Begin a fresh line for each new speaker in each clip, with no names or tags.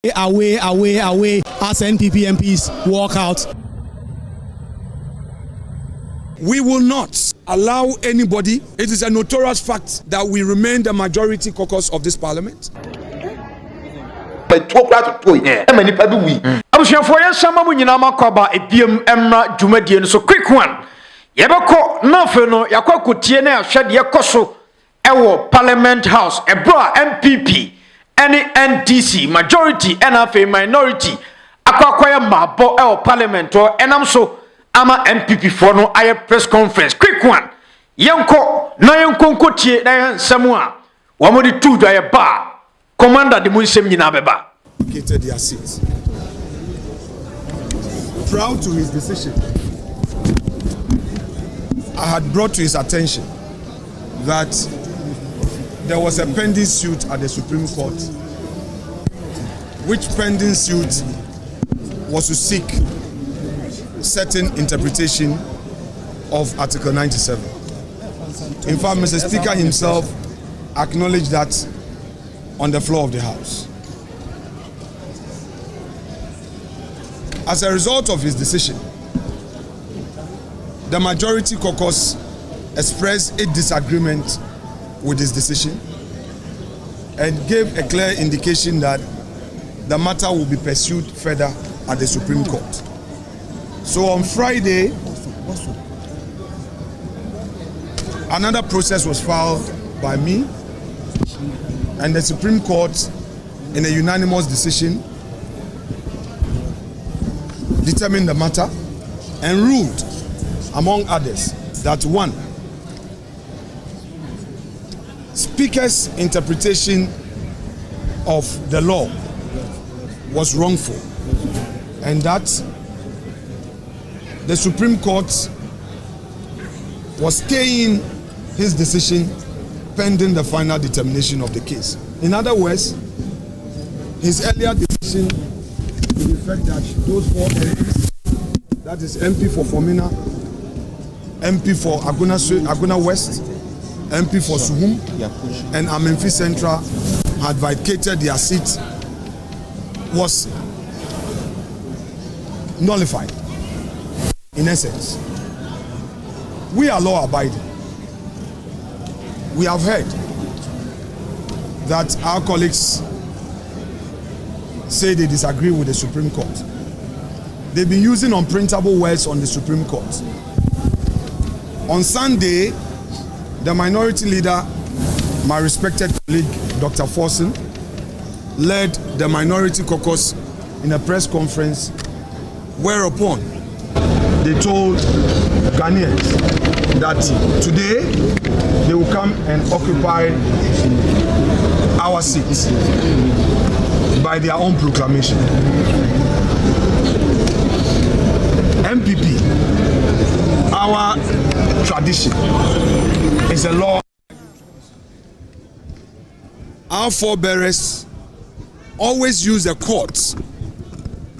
Away as NPP MPs walk out.
We will not allow anybody. It is a notorious fact that we remain the majority caucus of this parliament.
So quick one. Yabako no yakwa tie na ahwede yekoso ewo Parliament House ebro MPP any NDC majority and minority akwakwaya mabo ewo parliament o enam so ama MPP for no aye press conference quick one yenko na yenko nkotie na nsemu a womodi tudwa ye ba commander de munsem nyina beba
vacated their seats. Proud to his decision, I had brought to his attention that there was a pending suit at the Supreme Court, which pending suit was to seek certain interpretation of Article 97. In fact, Mr. Speaker himself acknowledged that on the floor of the House. As a result of his decision, the majority caucus expressed its disagreement with his decision and gave a clear indication that the matter will be pursued further at the Supreme Court. So on Friday, another process was filed by me, and the Supreme Court, in a unanimous decision, determined the matter and ruled, among others, that one, Speaker's interpretation of the law was wrongful, and that the Supreme Court was staying his decision pending the final determination of the case. In other words, his earlier decision to the effect that those four MPs, that is MP for Fomina, MP for Aguna West, MP for Suhum, and Amenfi Central had vacated their seats, was nullified. In essence, we are law-abiding. We have heard that our colleagues say they disagree with the Supreme Court. They've been using unprintable words on the Supreme Court. On Sunday, the minority leader, my respected colleague, Dr. Forson, led the minority caucus in a press conference, whereupon they told Ghanaians that today they will come and occupy our seats by their own proclamation. MPP, our tradition, is a law. Our forebearers always use the courts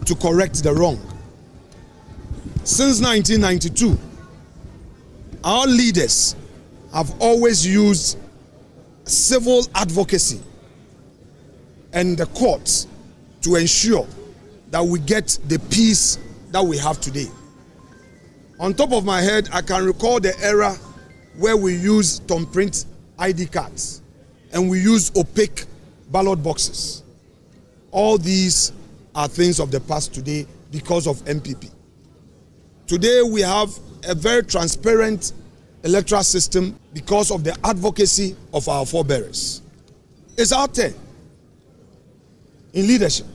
to correct the wrong. Since 1992, our leaders have always used civil advocacy and the courts to ensure that we get the peace that we have today. On top of my head, I can recall the era where we used thumbprint ID cards and we use opaque ballot boxes. All these are things of the past today because of MPP. Today we have a very transparent electoral system because of the advocacy of our forebearers. It's out there in leadership.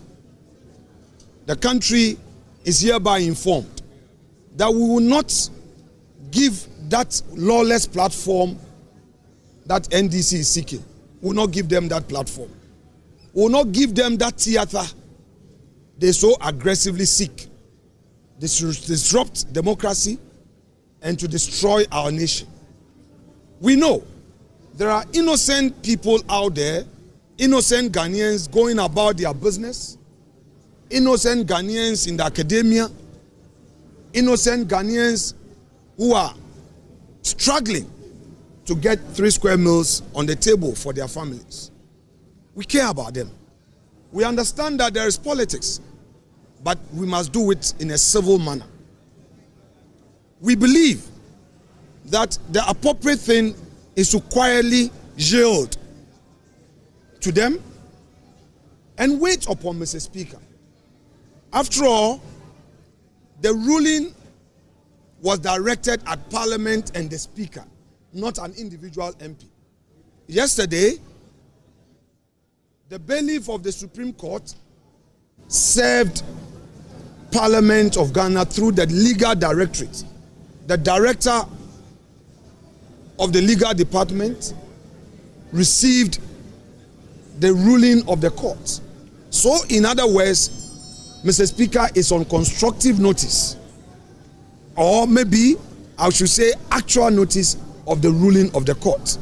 The country is hereby informed that we will not give that lawless platform that NDC is seeking. We will not give them that platform. We will not give them that theater they so aggressively seek. They should disrupt democracy and to destroy our nation. We know there are innocent people out there, innocent Ghanaians going about their business, innocent Ghanaians in the academia, innocent Ghanaians who are struggling to get 3 square meals on the table for their families. We care about them. We understand that there is politics, but we must do it in a civil manner. We believe that the appropriate thing is to quietly yield to them and wait upon Mr. Speaker. After all, the ruling was directed at Parliament and the Speaker, not an individual MP. Yesterday, the bailiff of the Supreme Court served Parliament of Ghana through the legal directorate. The director of the legal department received the ruling of the court. So, in other words, Mr. Speaker is on constructive notice, or maybe I should say actual notice of the ruling of the court.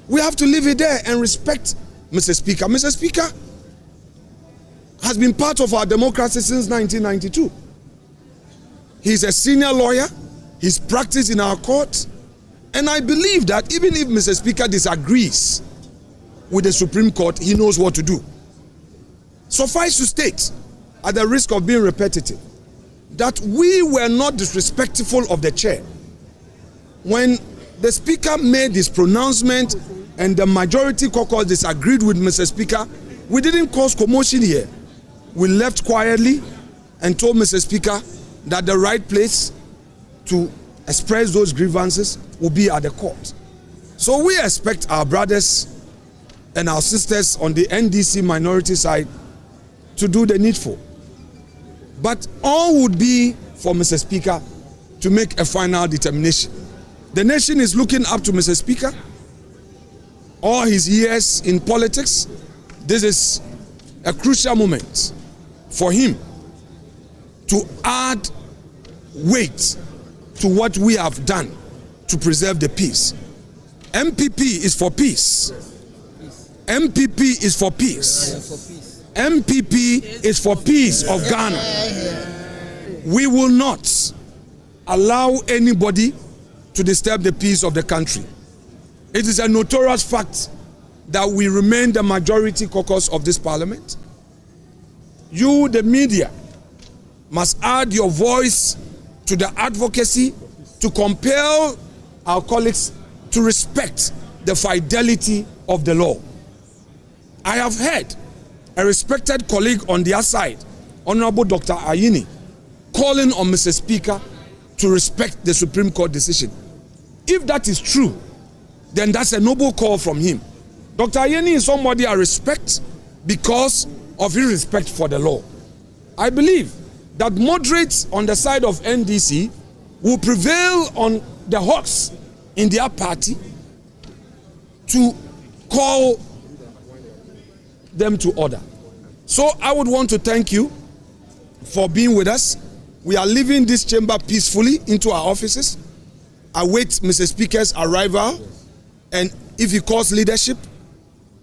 We have to leave it there and respect Mr. Speaker. Mr. Speaker has been part of our democracy since 1992. He's a senior lawyer. He's practiced in our court. And I believe that even if Mr. Speaker disagrees with the Supreme Court, he knows what to do. Suffice to state, at the risk of being repetitive, that we were not disrespectful of the chair. When the Speaker made this pronouncement and the majority caucus disagreed with Mr. Speaker, we didn't cause commotion here. We left quietly and told Mr. Speaker that the right place to express those grievances will be at the court. So we expect our brothers and our sisters on the NDC minority side to do the needful. But all would be for Mr. Speaker to make a final determination. The nation is looking up to Mr. Speaker. All his years in politics, this is a crucial moment for him to add weight to what we have done to preserve the peace. MPP is for peace. MPP is for peace. MPP is for peace of Ghana. We will not allow anybody to disturb the peace of the country. It is a notorious fact that we remain the majority caucus of this parliament. You, the media, must add your voice to the advocacy to compel our colleagues to respect the fidelity of the law. I have heard a respected colleague on their side, Honorable Dr. Ayini, calling on Mr. Speaker to respect the Supreme Court decision. If that is true, then that's a noble call from him. Dr. Ayini is somebody I respect because of his respect for the law. I believe that moderates on the side of NDC will prevail on the hawks in their party to call them to order. So I would want to thank you for being with us. We are leaving this chamber peacefully into our offices. Await Mr. Speaker's arrival, and if he calls leadership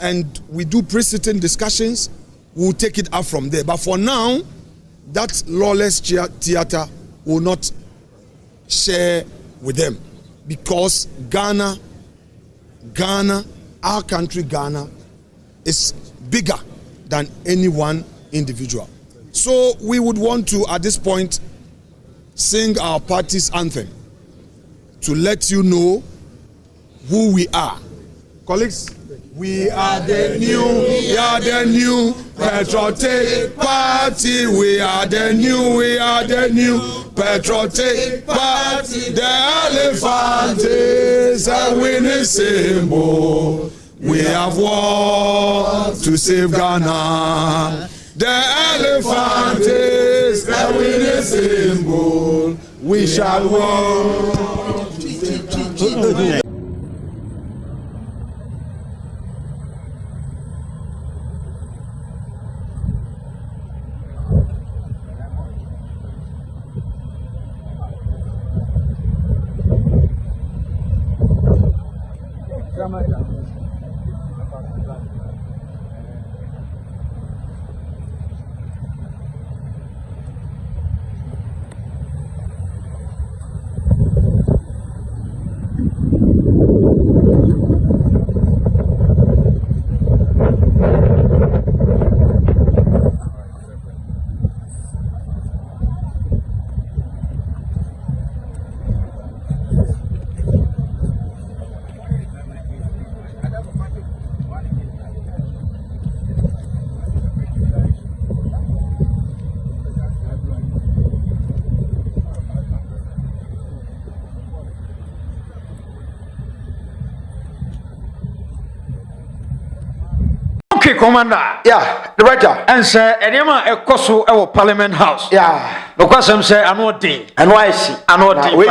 and we do pre-sitting discussions, we'll take it up from there. But for now, that lawless theater will not share with them, because Ghana, our country Ghana, is bigger than any one individual. So we would want to, at this point, sing our party's anthem to let you know who we are. Colleagues, we are the new patriotic party. We are the new patriotic party. The elephant is a winning symbol. We have war to save Ghana. The elephant is a winning symbol. We shall war to save Ghana.
commander.
Yeah, the writer.
And say enema ekoso e wo Parliament House.
Yeah.
No kwasem say anodin.
And why is she?
Anodin.
Oh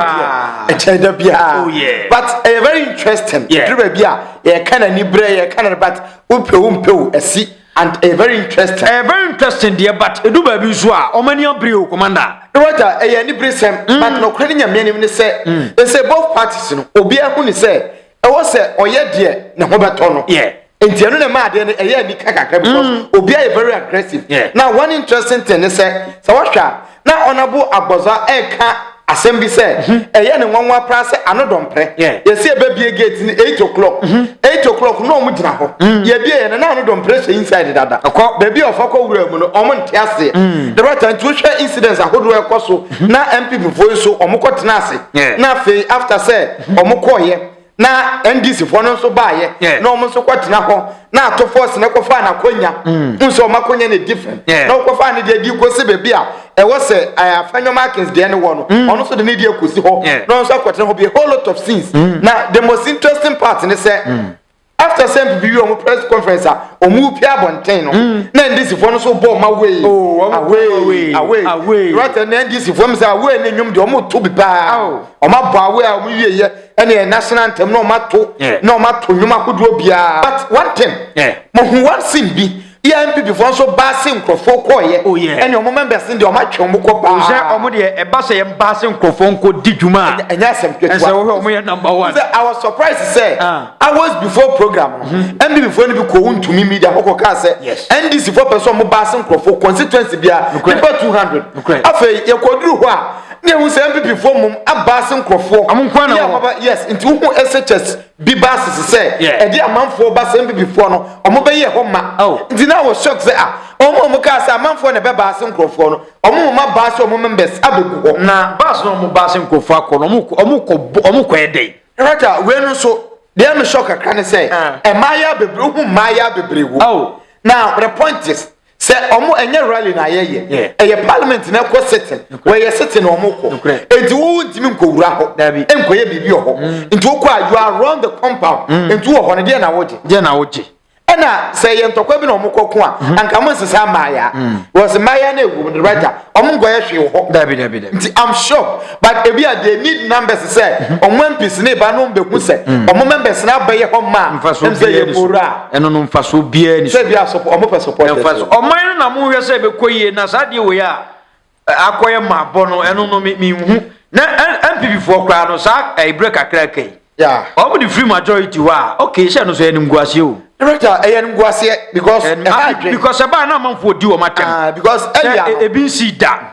yeah. But very interesting.
Yeah.
Yeah, kind of nibre, kind of but umpe esi and very interesting.
Very interesting dear, but edu ba bi so a omani abre commander.
The writer nibre sem, but no kwani nya me ni say they say both parties no obi ahu ni say e wo say oye de ne ho beto no.
Yeah.
Enti anu na ma de no eye ni kakakra because obi are very aggressive.
Yeah.
Now one interesting thing is say so what na honorable Agboza eka assembly say eye ne nwanwa pra say anodompre ye see ebebie gate ni 8 o'clock 8 o'clock no mu gina ho ye bie ye na anodompre say inside dada baby of akọ mu no omo ntiase the right time to share incidents ahodo ekoso na MPP so omo kotena ase na fe after say omo koye na NDC fo no so baaye na omo so kwatena ho na to force na kofa na konya nso makonya ne different na kofa ne de di ko se bebi a e wo se afanyo markings de ne wo no ono so de ne di ekosi ho na nso kwatena ho be a whole lot of things na the most interesting part ne say after some people on press conference omu pia bonten no na NDC fo no so bo ma way away right na NDC fo me say away na nwum de omu to bi ba o ma bo away omu wieye ene national anthem no ma to nwum akodo bia but one thing mo hu one thing bi MPP for so basing crofo koye ene omo members ndi omo atwe omo ko ba
se omo de e ba se basing crofo nko di djuma
enya sem kwetwa
and say omo ye number 1
I was surprised to say hours before program MPP for ni bi ko untumi media ko ka say NDC for person omo basing crofo constituency bia people 200 afei ye koduru ho a ne hu say MPP for mum abasing crofo
amunkwa na
yes into hu SHS bi basis say e di amanfo basing MPP for no omo be ye ho ma I was shocked say omo ka say amanfo ne be basing crofo no omo ma bass omo members abegu ho
na bass no omo basing crofo akọ no omo ko edey
right we no so dey am shock akra say e maya bebre hu maya bebre wo now the point is say omo enye rally na ye parliament na ko sitting where you sitting omo ko enti wo ntimi nkowura ho enkoye bibi ho enti wo kwa you are around the compound enti wo ho ne dey na woje ena say yentokwa bi na omukoko a anka mo nsesa maya was maya na egu the writer omungo ye hwe ho
dabi
I'm sure but ebi a they need numbers say omo MPs na ba no mbeku say omo members na ba ye ho ma
mfaso ye pura eno no mfaso bia ni
say bia support omo per support
mfaso oman na mo hwe say be koyie na sade we a akoye mabo no eno no mi hu na MPP for kra no sa e break akra kai omo the free majority wa okay she no so enim guase o
director eyen nguase because
aba na manfo di o matem
because earlier
e bin si da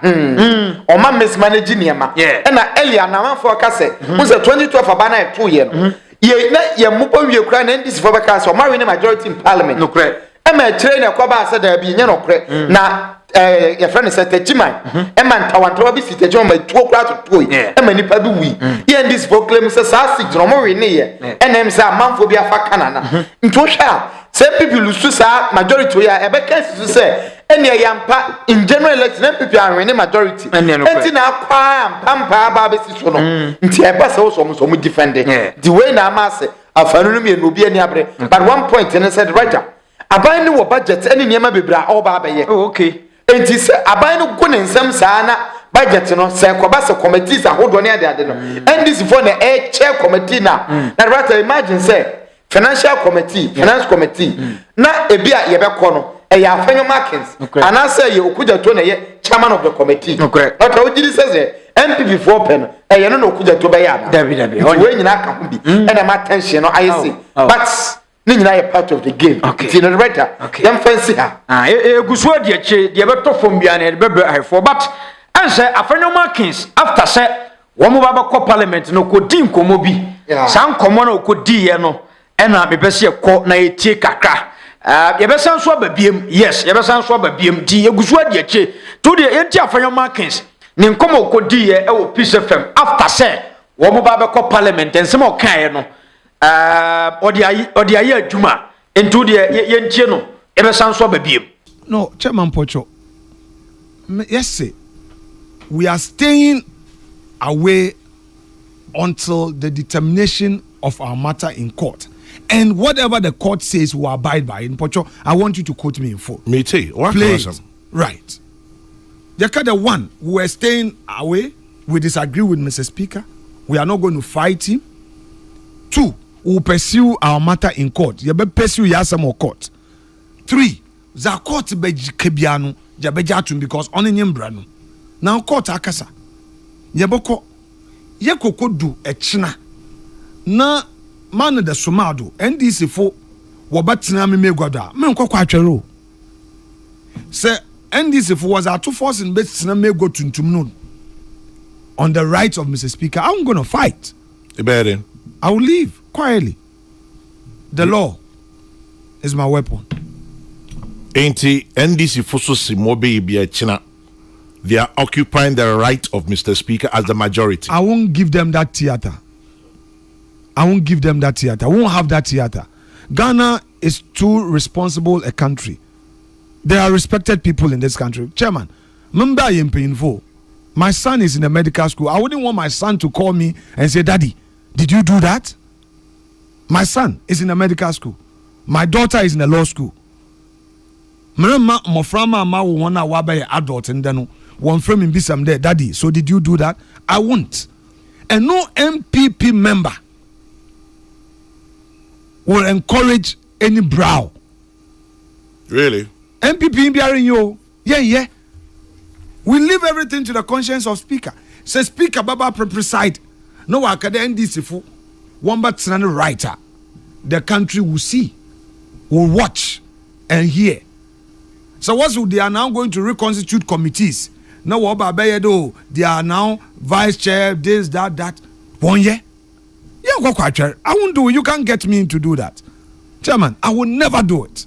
o ma mismanage niema na earlier na manfo ka se mo se 2012 aba na 2 year no ye mupo wie kura na ndisi for beka so ma win majority in parliament
no kre
e ma kire na kwa ba se da bi nye no kre na your friend is Techiman man tawantawa bi si Techiman ma tuo kura to tuo e ma nipa bi wi ye ndisi for claim se sa 6 no mo we ne ye enem se manfo bi afa kanana nto hwa say people lose sa majority ya ebe case say ene yampa in general election people are winning majority enti na kwa pampa ba be si so no nti ebe se so mo defend the way na ma se afanu no me no bi ani abre but one point and said right aban ni wo budget ene niam bebra all ba be ye
okay
enti se aban no go ne nsam sa na budget no se ko ba se committees ahodo ne ade no NDC for na chair committee na right imagine say financial committee finance committee na ebia ye be ko no e ya afanyo markings and I say ye okuja to na ye chairman of the committee not how did say MPP for pen e ye no okuja to be ya
dabi
we nyina ka ho bi e na ma tension no I see but ni nyina ye part of the game it's in the writer dem fancy ha
egusu adi eche de be to fom bia na be for but and say afanyo markings after say wo mo ba ko parliament no ko di nkomo bi san komo na ko di ye no ena me pese ko na etie kakra ye be san so ababiem yes ye be san so ababiem di egusu adi eche to de enti afanyo markings ni nkomo ko di ye e wo peace fm after say wo mo ba be ko parliament ensem o kan ye no odi ayi adwuma enti de ye ntie no ye be san so ababiem
no chairman Pocho yes we are staying away until the determination of our matter in court. And whatever the court says will abide by. In Pocho, I want you to quote me in full.
Me too.
Please. Right. The one, we are staying away. We disagree with Mr. Speaker. We are not going to fight him. 2, we will pursue our matter in court. You be pursue Yasamo court. 3, the court be kebiano, jabejatun because on brano. Now court akasa. Yaboko, yekoko do a china. Na man the sumado, NDC for wabatina me gwada. Men kwa kwachero. Say NDC for was our 2 force in best me go to on the rights of Mr. Speaker. I'm going to fight. I will leave quietly. The law is my weapon.
NDC Fosusi Mobe China. They are occupying the right of Mr. Speaker as the majority.
I won't give them that theater. I won't give them that theater. I won't have that theater. Ghana is too responsible a country. There are respected people in this country. Chairman, my son is in a medical school. I wouldn't want my son to call me and say, Daddy, did you do that? My son is in a medical school. My daughter is in a law school. Moframa ma wana wabe adult and then one frame in bisam there, Daddy. So did you do that? I won't. And no MPP member will encourage any brow.
Really?
MPP MPs yo. Yeah. We leave everything to the conscience of Speaker. Say Speaker Baba preside. No wakade NDC fu. One but writer. The country will see, will watch, and hear. So what they are now going to reconstitute committees. Now they are now vice chair, this, that. 1 year. Yeah, I won't do it. You can't get me to do that. Chairman, I will never do it.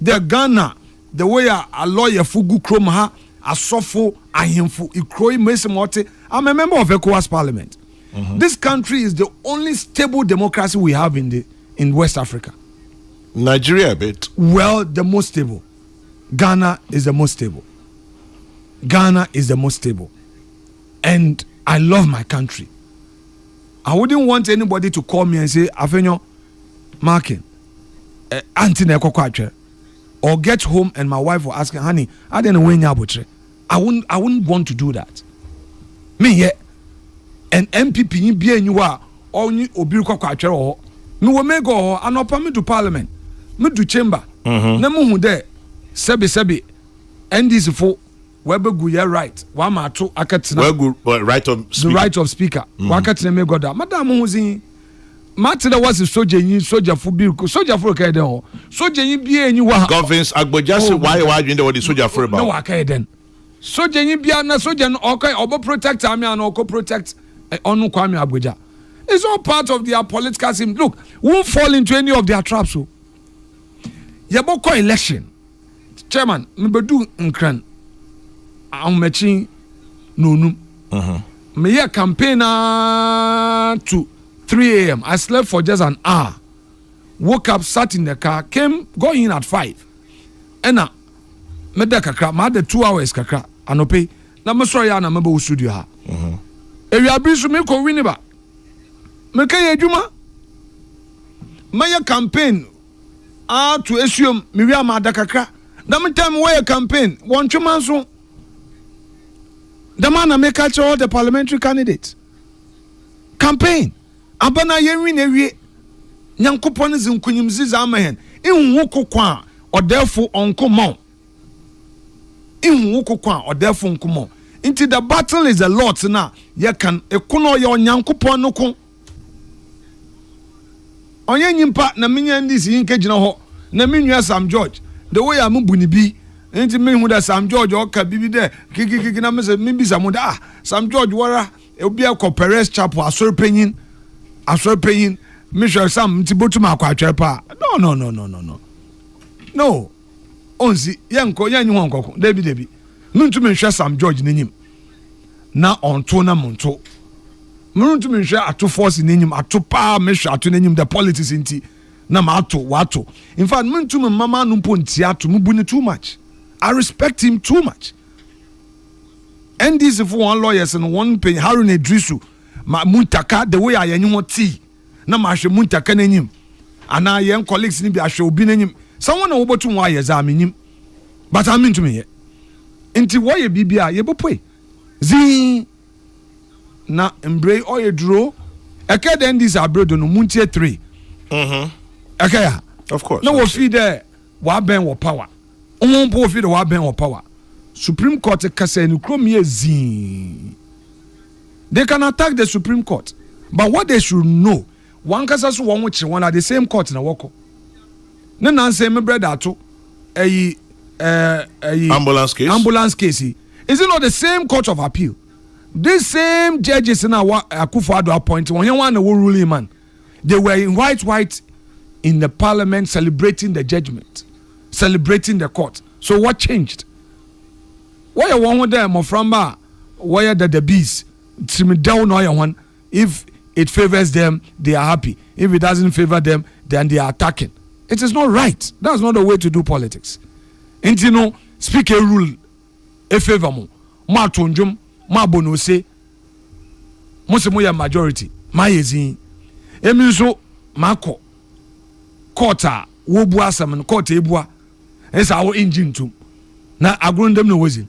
The Ghana, the way a lawyer fugu kromha, a sofo, a himfu, ikroi mesemote. I'm a member of ECOWAS Parliament. This country is the only stable democracy we have in West Africa.
Nigeria a bit.
Well, the most stable. Ghana is the most stable. Ghana is the most stable. And I love my country. I wouldn't want anybody to call me and say, Afenyo, Markin, Auntie or get home and my wife will ask, honey, I didn't win your I wouldn't want to do that. Me here, and MPP be you are only Obirko Quacher or no me go and open me to Parliament. Me to chamber. Nemu there, Sebi, NDC for Weber right. Wama to Akatina.
Right of speaker.
The right of speaker. Wakatina me go da. Madam Muzi. Matina was a soldier for bill, soldier for Kaden. Soldier be and you are.
Governs Agbojasi, why you know what the soldier for about?
No, Akaden. Soldier be a soldier, okay, or protect Army and or protect Onu Kwame Abuja. It's all part of their political system. Look, won't fall into any of their traps. So, Yaboko election, Chairman, Mbedu Nkran, I'm matching no. Me a campaign to 3 a.m. I slept for just an hour. Woke up, sat in the car, got in at 5. And now, me da kakra, ma de 2 hours kakra, anope. Na me sorry na me be studio ha. Ewia bi so me ko wini ba. Me kay adwuma. My campaign to assume me wi ama da kakra. Na me time where campaign, one twuma so. The man na make catch all the parliamentary candidates. Campaign. Abana ye win ewie. Nyankopon zinkunyimzi za amahen. Inwu kokwa or therefore onkomon. Inwu kokwa or therefore onkomon. Into the battle is a lot now. Ye can ekono ye onyankopon no ko. Onye nyimpa na menya ndisi nke gina ho. Na menua Sam George. The way am buni bi. Enti me hu da Sam George o ka bibi de. Kiki na me se me bi Sam da. Sam George wara e obi akọ Perez Chapel asori penyin. Me sure Sam ntibotum akọ atwere pa. No. No. Onzi yenko yenyi ho nkoko. Debi. Muntu me hwe Sam George n'enyim. Na onto na monto. Muntu me hwe ato force n'enyim, ato pa me hwe ato n'enyim the politics nti na ma ato wato. In fact, muntu me mama no mpo nti ato mu buni too much. I respect him too much. NDC for one lawyers and one pay Harun Edrisu ma muntaka the way I yenyi ho ti.
na ma hwe mu ntaka n'enyim ana yen colleagues ni bi ahwe obi n'enyim someone na wobotu mu aye za menyim but I mean to me nti wo ye bibia ye bopoi zi na embrace oye duro eke den this abrodo no muntie 3 eke ya
Of course.
na wo fi there wa ben wo power umpo wo fi there wa ben wo power Supreme Court kasa ni krom ye zi they can attack the Supreme Court but what they should know one kasa so won which one at the same court na woko na nan say me brother ato
Ambulance case.
Is it not the same court of appeal? These same judges in our Akufo-Addo appointed when you want a ruling man, they were in white in the parliament celebrating the judgment, celebrating the court. So what changed? Why you want them Moframba? Why are the bees? If it favors them, they are happy. If it doesn't favor them, then they are attacking. It is not right. That's not the way to do politics. And you know, speak a rule, a favor mo, ma tonjum, ma bonose, mo se mo ya majority, ma yezi. Emi so mako, kota, wobu asam, kota ebua, esa awo engine tum, na agrun dem no wazin.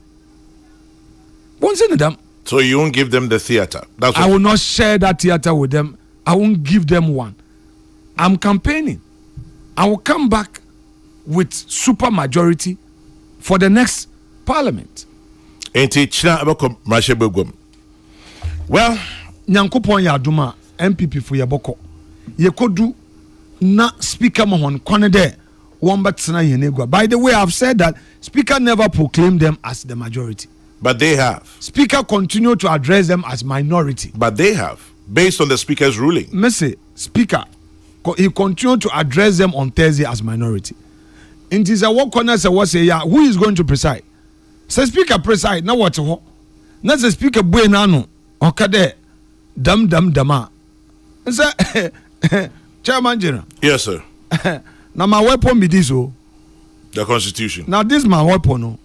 Won't say them.
So you won't give them the theater. That's
I will not share that theater with them. I won't give them one. I'm campaigning. I will come back with super majority for the next parliament.
Well,
Nyankopon ya aduma MPP for yaboko. Yekodu na speaker mohon kone de wombatsena yenegwa. By the way, I've said that speaker never proclaimed them as the majority.
but they have.
Speaker continued to address them as minority.
But they have, based on the speaker's ruling.
Messy speaker, he continued to address them on Thursday as minority. It is a work corner say what say yeah, who is going to preside? Say speaker preside, now what ho? Now say speaker buenano. Okay dama. Say Chairman General.
Yes, sir.
Now my weapon be this oh.
The Constitution.
Now this my weapon oh.